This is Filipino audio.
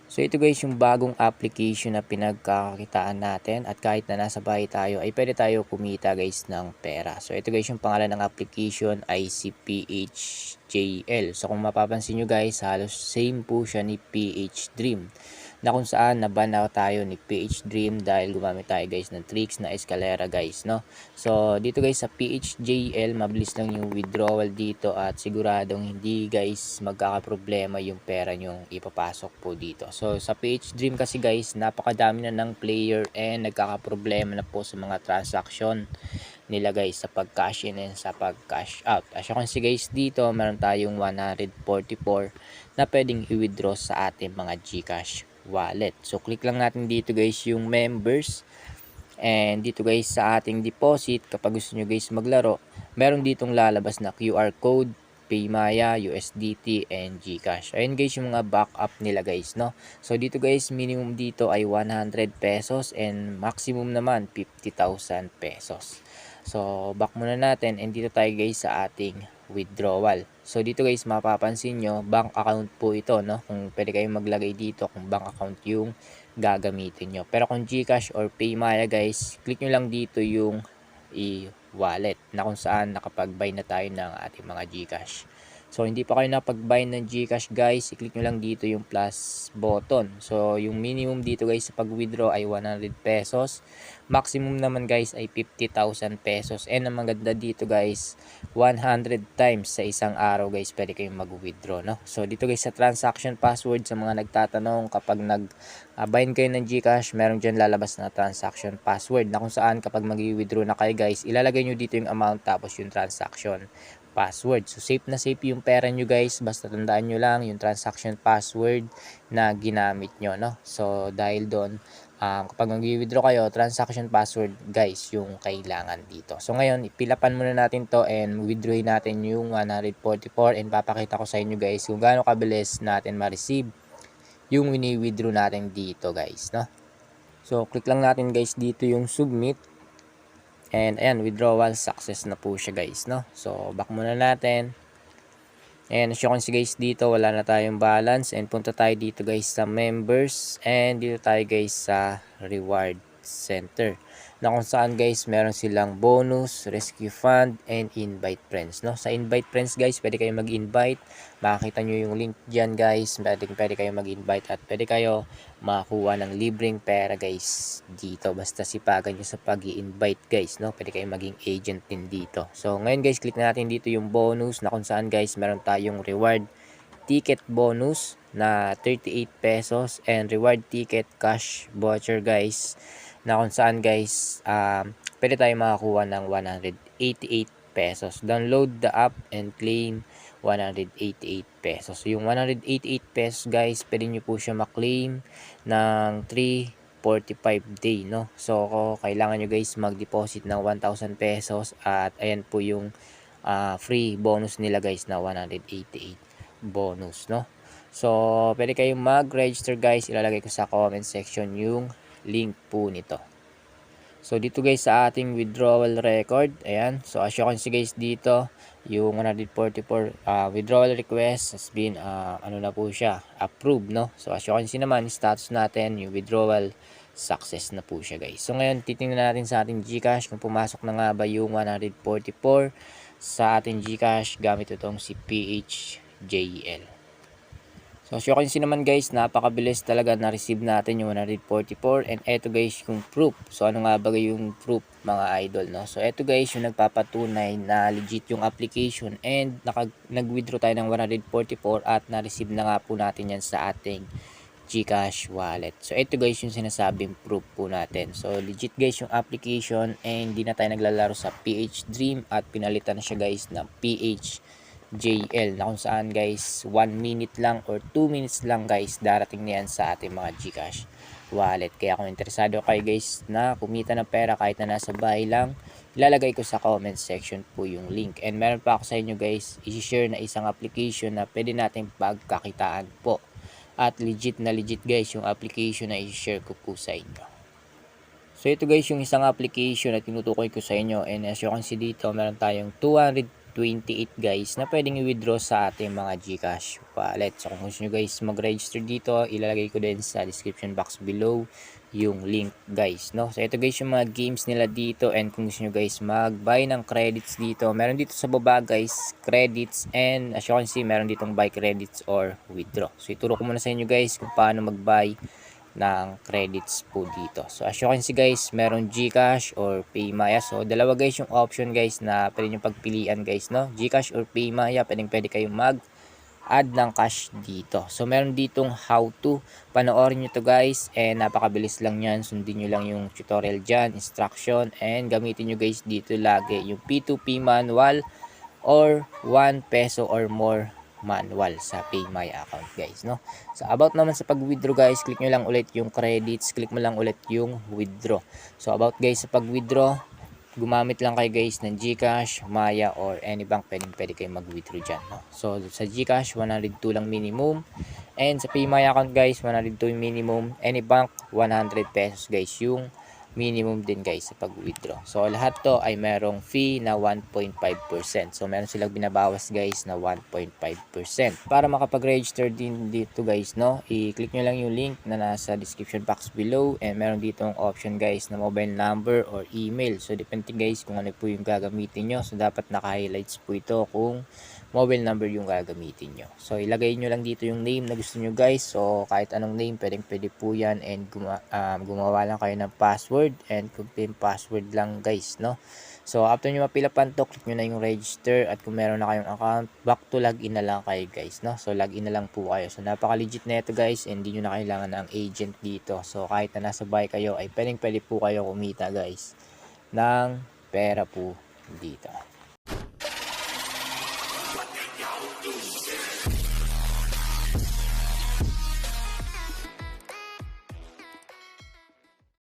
So ito guys yung bagong application na pinagkakakitaan natin at kahit na nasa bahay tayo ay pwede tayo kumita guys ng pera. So ito guys yung pangalan ng application ay si PHJL. So kung mapapansin nyo guys, halos same po siya ni PH Dream, na kung saan naban na tayo ni PH Dream dahil gumamit tayo guys ng tricks na escalera guys, no? So dito guys sa PHJL, mabilis lang yung withdrawal dito at siguradong hindi guys magkakaproblema yung pera nyong ipapasok po dito. So sa PH Dream kasi guys, napakadami na ng player and nagkakaproblema na po sa mga transaction nila guys sa pag-cash in and sa pag-cash out. As you can see guys dito, meron tayong 144 na pwedeng i-withdraw sa ating mga GCash wallet. So click lang natin dito guys yung members, and dito guys sa ating deposit, kapag gusto nyo guys maglaro, meron ditong lalabas na QR code, Paymaya, USDT, and GCash. Ayun guys yung mga backup nila guys, no? So dito guys, minimum dito ay 100 pesos and maximum naman 50,000 pesos. So back muna natin and dito tayo guys sa ating withdrawal. So dito guys mapapansin nyo, bank account po ito, no? Kung pwede kayong maglagay dito kung bank account yung gagamitin nyo. Pero kung GCash or Paymaya guys, click nyo lang dito yung e-wallet na kung saan nakapag-buy na tayo ng ating mga GCash. So hindi pa kayo nakapag-buy ng GCash guys, i-click nyo lang dito yung plus button. So yung minimum dito guys sa pag-withdraw ay 100 pesos. Maximum naman guys ay 50,000 pesos. And ang maganda dito guys, 100 times sa isang araw guys pwede kayong mag-withdraw, no? So dito guys sa transaction password, sa mga nagtatanong, kapag bind kayo ng GCash, meron dyan lalabas na transaction password na kung saan kapag mag-withdraw na kayo guys, ilalagay nyo dito yung amount tapos yung transaction password. So safe na safe yung pera nyo guys, basta tandaan nyo lang yung transaction password na ginamit nyo, no? So dahil doon, kapag mag-withdraw kayo, transaction password guys yung kailangan dito. So ngayon, ipilapan muna natin to and withdrawin natin yung 144 and papakita ko sa inyo guys kung gaano kabilis natin ma-receive yung wini-withdraw natin dito guys, no? So click lang natin guys dito yung submit. And ayan, withdrawal success na po siya guys, no? So back muna natin. And as you can see guys dito, wala na tayong balance. And punta tayo dito guys sa members. And dito tayo guys sa reward center, na kung saan guys meron silang bonus, rescue fund, and invite friends, no? Sa invite friends guys, pwede kayo mag-invite. Makikita nyo yung link dyan guys. Pwede kayo mag-invite at pwede kayo makakuha ng libreng pera guys dito. Basta sipagan nyo sa pag-i-invite guys, no? Pwede kayo maging agent din dito. So ngayon guys, click natin dito yung bonus, na kung saan guys meron tayong reward ticket bonus na 38 pesos and reward ticket cash voucher guys, na kung saan guys pwede tayo makakuha ng 188 pesos. Download the app and claim 188 pesos. So yung 188 pesos guys, pwede nyo po siya maklaim ng 345 day, no? So kailangan nyo guys mag-deposit ng 1,000 pesos at ayan po yung free bonus nila guys na 188 bonus, no? So pwede kayong mag-register guys, ilalagay ko sa comment section yung link po nito. So dito guys sa ating withdrawal record, ayan, so as you can see guys dito, yung 144 withdrawal request has been ano na po siya, approved, no? So as you can see naman, status natin, yung withdrawal success na po siya guys. So ngayon titingnan natin sa ating GCash kung pumasok na nga ba yung 144 sa ating GCash gamit itong si PHJL. So as you can see naman guys, napakabilis talaga na-receive natin yung 144. And eto guys yung proof. So ano nga ba yung proof mga idol, no? So eto guys yung nagpapatunay na legit yung application and nag-withdraw tayo ng 144 at na-receive na nga po natin yan sa ating GCash wallet. So ito guys yung sinasabing proof po natin. So legit guys yung application and di na tayo naglalaro sa PH Dream at pinalitan na siya guys ng PHJL, na kung saan guys 1 minute lang or 2 minutes lang guys darating na yan sa ating mga GCash wallet. Kaya kung interesado kayo guys na kumita ng pera kahit na nasa bahay lang, ilalagay ko sa comment section po yung link. And meron pa ako sa inyo guys i-share na isang application na pwede natin pagkakitaan po. At legit na legit guys yung application na i-share ko po sa inyo. So ito guys yung isang application na tinutukoy ko sa inyo, and as you can see dito meron tayong 200 28 guys na pwedeng i-withdraw sa ating mga GCash wallet. So kung gusto nyo guys mag-register dito, ilalagay ko din sa description box below yung link guys, no? So ito guys yung mga games nila dito, and kung gusto nyo guys mag-buy ng credits dito, meron dito sa baba guys, credits, and as you can see, meron ditong buy credits or withdraw. So ituro ko muna sa inyo guys kung paano mag-buy ng credits po dito. So as you can see guys, meron GCash or PayMaya. So dalawa guys yung option guys na pwede nyo pagpilian guys, no? GCash or PayMaya, pwede kayong mag-add ng cash dito. So meron ditong how to. Panoorin nyo to guys, and napakabilis lang yan. Sundin nyo lang yung tutorial dyan, instruction, and gamitin nyo guys dito lagi yung P2P manual or 1 peso or more manual sa PayMaya account guys, no? So about naman sa pag-withdraw guys, click nyo lang ulit yung credits, click mo lang ulit yung withdraw. So about guys sa pag-withdraw, gumamit lang kayo guys ng GCash, Maya, or any bank, pwede kayo mag-withdraw dyan, no? So sa GCash 102 lang minimum, and sa PayMaya account guys 102 yung minimum, any bank 100 pesos guys yung minimum din guys sa pag-withdraw. So lahat to ay merong fee na 1.5%. So meron silang binabawas guys na 1.5%. Para makapag-register din dito guys, no, i-click nyo lang yung link na nasa description box below, and meron ditong option guys na mobile number or email. So depende guys kung ano po yung gagamitin nyo. So dapat naka-highlights po ito kung mobile number yung gagamitin nyo. So ilagay nyo lang dito yung name na gusto nyo guys. So kahit anong name, pwede po yan, and gumawa lang kayo ng password, and confirm password lang guys, no? So after nyo mapilapan to, click nyo na yung register, at kung meron na kayong account, back to login na lang kayo guys, no? So login na lang po kayo. So napaka legit na ito guys, and hindi nyo na kailangan ng agent dito. So kahit na nasa bahay kayo, ay pwede po kayo kumita guys ng pera po dito.